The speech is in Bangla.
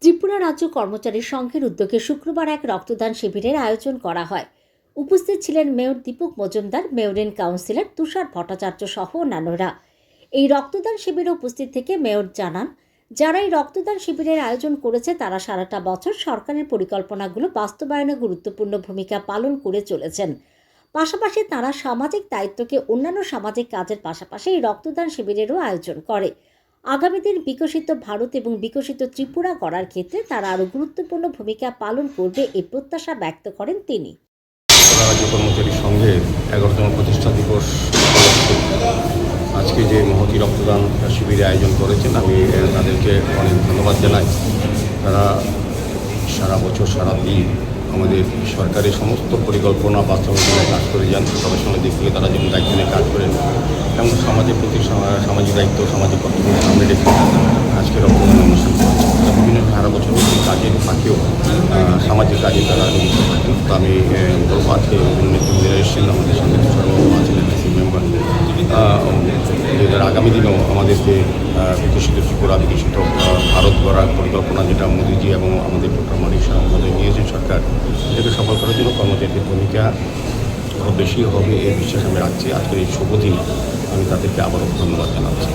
ত্রিপুরা রাজ্য কর্মচারী সংঘের উদ্যোগে শুক্রবার এক রক্তদান শিবিরের আয়োজন করা হয়। উপস্থিত ছিলেন মেয়র দীপক মজুমদার, মেয়রিন কাউন্সিলর তুষার ভট্টাচার্য সহ অন্যান্যরা। এই রক্তদান শিবিরে উপস্থিত থেকে মেয়র জানান, যারা এই রক্তদান শিবিরের আয়োজন করেছে তারা সারাটা বছর সরকারের পরিকল্পনাগুলো বাস্তবায়নে গুরুত্বপূর্ণ ভূমিকা পালন করে চলেছেন। পাশাপাশি তারা সামাজিক দায়িত্বকে অন্যান্য সামাজিক কাজের পাশাপাশি এই রক্তদান শিবিরেরও আয়োজন করে। আগামী দিন বিকশিত ভারত এবং বিকশিত ত্রিপুরা গড়ার ক্ষেত্রে তারা আরও গুরুত্বপূর্ণ ভূমিকা পালন করবে এই প্রত্যাশা ব্যক্ত করেন তিনি। রাজ্য কর্মচারী সংঘের 11তম প্রতিষ্ঠা দিবস আজকে যে মহতী রক্তদান শিবিরে আয়োজন করেছেন, আমি তাদেরকে অনেক ধন্যবাদ জানাই। তারা সারা বছর সারা দিন আমাদের সরকারের সমস্ত পরিকল্পনা বাস্তবায়নে কাজ করে যান। প্রফেশনাল দিক থেকে তারা যেমন দায়িত্ব নিয়ে কাজ করেন, এবং সমাজের প্রতি সামাজিক দায়িত্ব, সামাজিক কর্তব্য সামনে রেখে আজকে রক্তদান অনুষ্ঠান করেছে। বিভিন্ন সারা বছর কাজের ফাঁকেও সামাজিক কাজে তারা নিযুক্ত থাকেন। তো আমি বলবো আজকে বিভিন্ন নেতৃবৃন্দরা এসেছেন, আমাদের সঙ্গে তুষারবাবু আছেন, এনএসসি মেম্বার। আগামী দিনেও আমাদের যে বিকশিত ত্রিপুরা, বিকশিত ভারত গড়ার পরিকল্পনা, যেটা মোদীজি এবং আমাদের ডক্টর মানিক শাহ মহোদয় নিয়েছে সরকার, এটাকে সফল করার জন্য কর্মচারীদের ভূমিকা আরও বেশি হবে এই বিশ্বাস আমি রাখছি। আজকের এই শুভ দিনে আমি তাদেরকে আবারও ধন্যবাদ জানাচ্ছি।